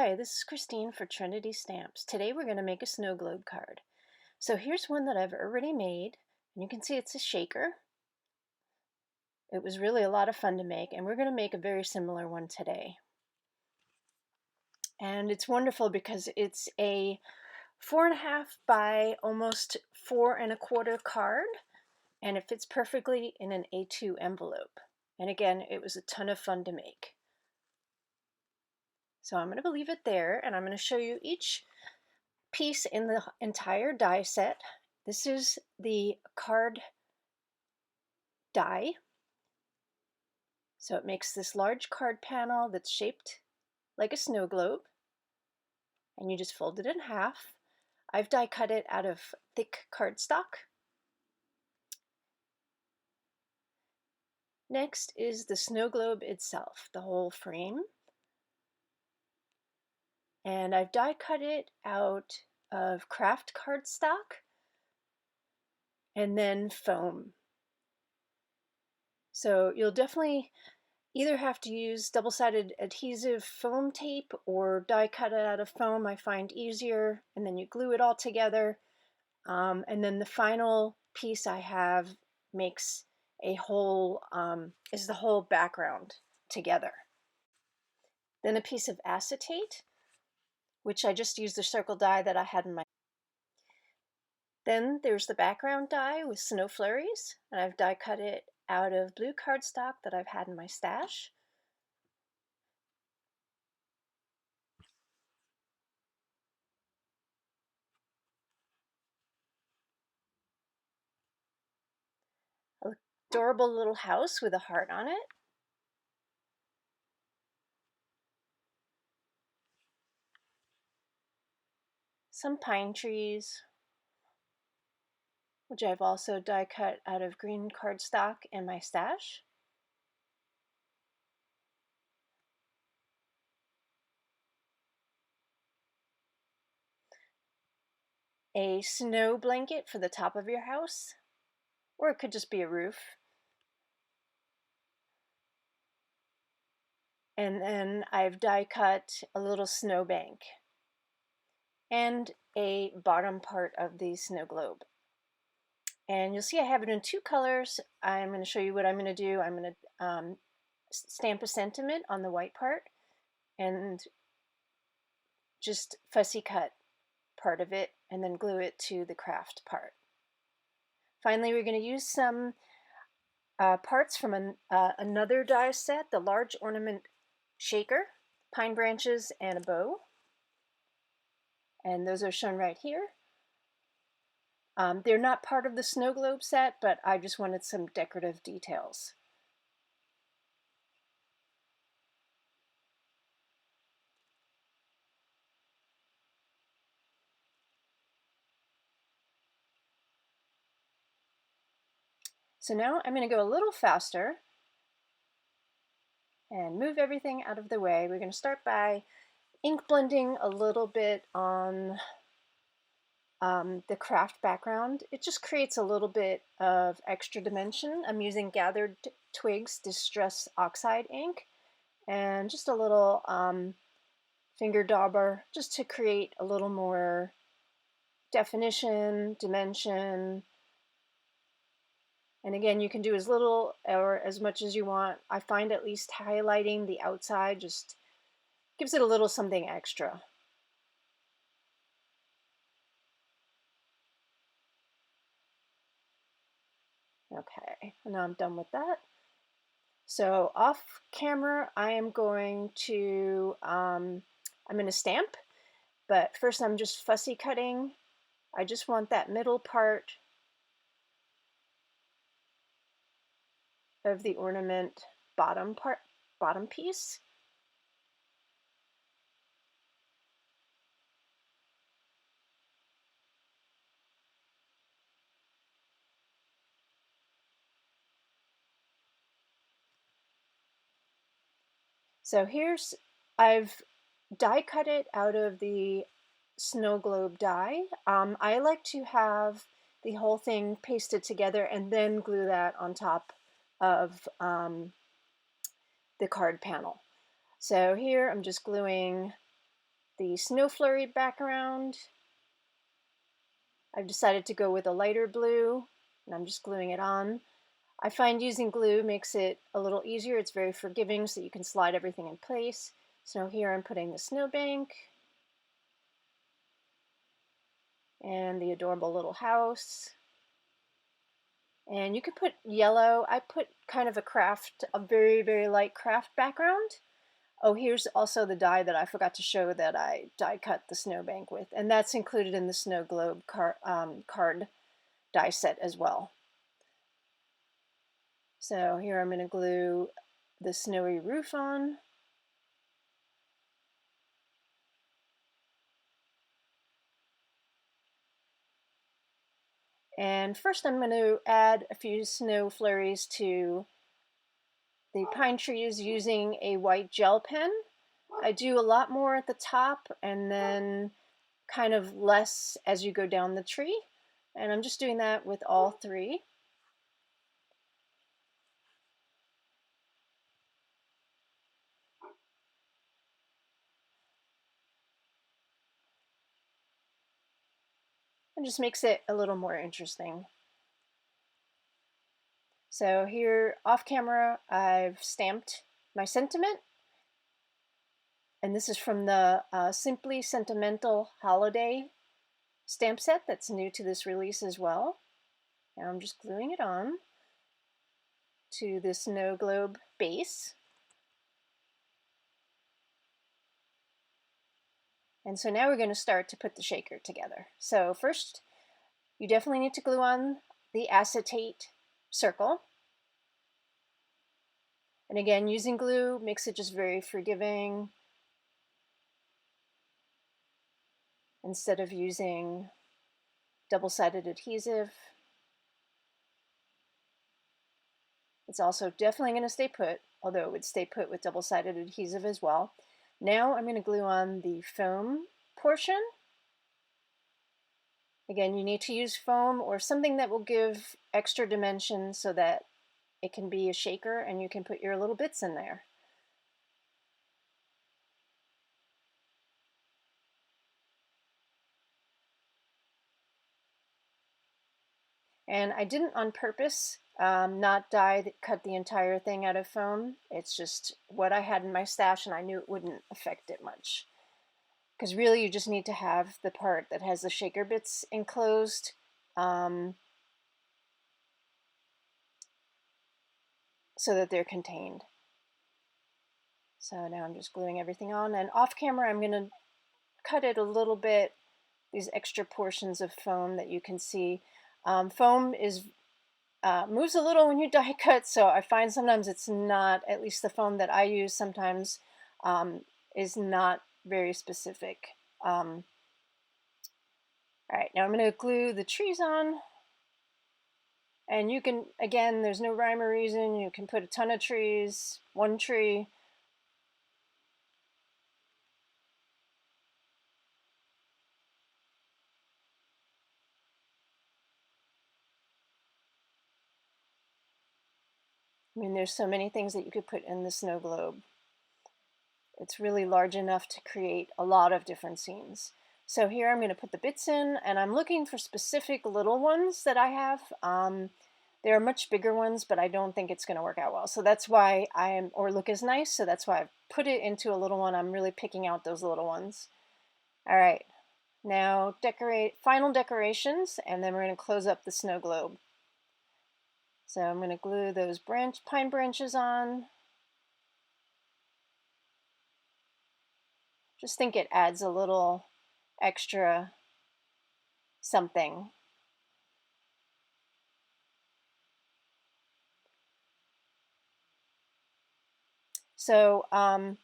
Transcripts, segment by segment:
Hi, this is Christine for Trinity Stamps. Today we're going to make a snow globe card. So here's one that I've already made, and you can see it's a shaker. It was really a lot of fun to make, and we're going to make a very similar one today. And it's wonderful because it's a 4.5 by almost 4.25 card, and it fits perfectly in an A2 envelope. And again, it was a ton of fun to make. So I'm going to leave it there, and I'm going to show you each piece in the entire die set. This is the card die. So it makes this large card panel that's shaped like a snow globe, and you just fold it in half. I've die cut it out of thick cardstock. Next is the snow globe itself, the whole frame. And I've die cut it out of craft cardstock and then foam. So you'll definitely either have to use double-sided adhesive foam tape or die cut it out of foam. I find easier, and then you glue it all together. And then the final piece I have makes a whole, is the whole background together. Then a piece of acetate, which I just used the circle die that I had in my. Then there's the background die with snow flurries, and I've die cut it out of blue cardstock that I've had in my stash. Adorable little house with a heart on it. Some pine trees, which I've also die cut out of green cardstock in my stash. A snow blanket for the top of your house, or it could just be a roof. And then I've die cut a little snowbank and a bottom part of the snow globe. And you'll see I have it in two colors. I'm going to show you what I'm going to do. I'm going to stamp a sentiment on the white part and just fussy cut part of it and then glue it to the craft part. Finally, we're going to use some parts from another die set, the large ornament shaker, pine branches, and a bow. And those are shown right here. They're not part of the snow globe set, but I just wanted some decorative details. So now I'm going to go a little faster and move everything out of the way. We're going to start by ink blending a little bit on the craft background. It just creates a little bit of extra dimension. I'm using Gathered Twigs Distress Oxide ink and just a little finger dauber just to create a little more definition, dimension. And again, you can do as little or as much as you want. I find at least highlighting the outside just gives it a little something extra. Okay, now I'm done with that. So off camera, I am going to, I'm going to stamp, but first I'm just fussy cutting. I just want that middle part of the ornament bottom piece. So I've die cut it out of the snow globe die. I like to have the whole thing pasted together and then glue that on top of the card panel. So here I'm just gluing the snow flurry background. I've decided to go with a lighter blue, and I'm just gluing it on. I find using glue makes it a little easier. It's very forgiving, so you can slide everything in place. So here I'm putting the snowbank and the adorable little house. And you could put yellow. I put kind of a very, very light craft background. Oh, here's also the die that I forgot to show that I die cut the snowbank with. And that's included in the Snowglobe card die set as well. So here I'm going to glue the snowy roof on. And first I'm going to add a few snow flurries to the pine trees using a white gel pen. I do a lot more at the top and then kind of less as you go down the tree. And I'm just doing that with all three. It just makes it a little more interesting. So here off camera, I've stamped my sentiment. And this is from the Simply Sentimental Holiday stamp set that's new to this release as well. And I'm just gluing it on to the snow globe base. And so now we're going to start to put the shaker together. So first, you definitely need to glue on the acetate circle. And again, using glue makes it just very forgiving instead of using double-sided adhesive. It's also definitely going to stay put, although it would stay put with double-sided adhesive as well. Now I'm going to glue on the foam portion. Again, you need to use foam or something that will give extra dimension so that it can be a shaker and you can put your little bits in there. And I didn't on purpose not cut the entire thing out of foam. It's just what I had in my stash and I knew it wouldn't affect it much. Because really you just need to have the part that has the shaker bits enclosed. So that they're contained. So now I'm just gluing everything on, and off camera I'm going to cut it a little bit, these extra portions of foam that you can see. Foam moves a little when you die cut, so I find sometimes it's not, at least the foam that I use sometimes is not very specific. All right, now I'm going to glue the trees on. And you can, again, there's no rhyme or reason. You can put a ton of trees, one tree. I mean, there's so many things that you could put in the snow globe. It's really large enough to create a lot of different scenes. So here I'm going to put the bits in, and I'm looking for specific little ones that I have. There are much bigger ones, but I don't think it's going to work out well. So that's why or look as nice, so that's why I've put it into a little one. I'm really picking out those little ones. All right, now final decorations, and then we're going to close up the snow globe. So I'm going to glue those pine branches on. Just think it adds a little extra something. So I'm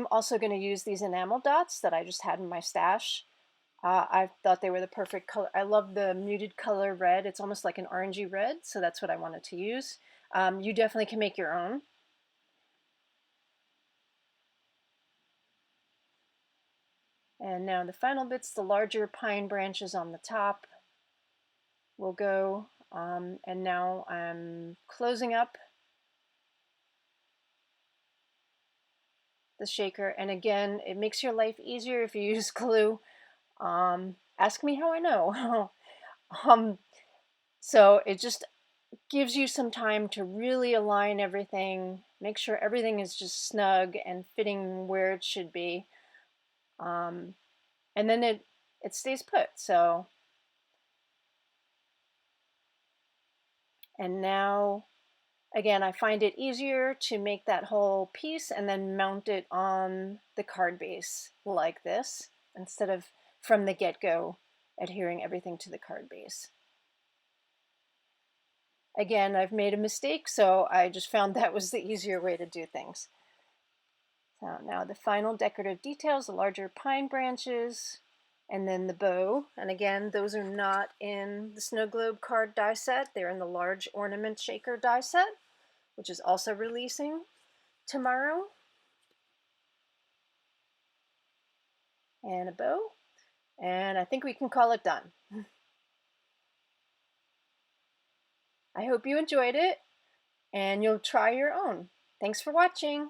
also going to use these enamel dots that I just had in my stash. I thought they were the perfect color. I love the muted color red. It's almost like an orangey red, so that's what I wanted to use. You definitely can make your own. And now the final bits, the larger pine branches on the top will go. And now I'm closing up the shaker. And again, it makes your life easier if you use glue. Ask me how I know. So it just gives you some time to really align everything, make sure everything is just snug and fitting where it should be. And then it stays put. So, and now again, I find it easier to make that whole piece and then mount it on the card base like this, instead of from the get-go adhering everything to the card base. Again, I've made a mistake, so I just found that was the easier way to do things. So now the final decorative details, the larger pine branches, and then the bow. And again, those are not in the Snowglobe Card die set. They're in the large ornament shaker die set, which is also releasing tomorrow. And a bow. And I think we can call it done. I hope you enjoyed it and you'll try your own. Thanks for watching.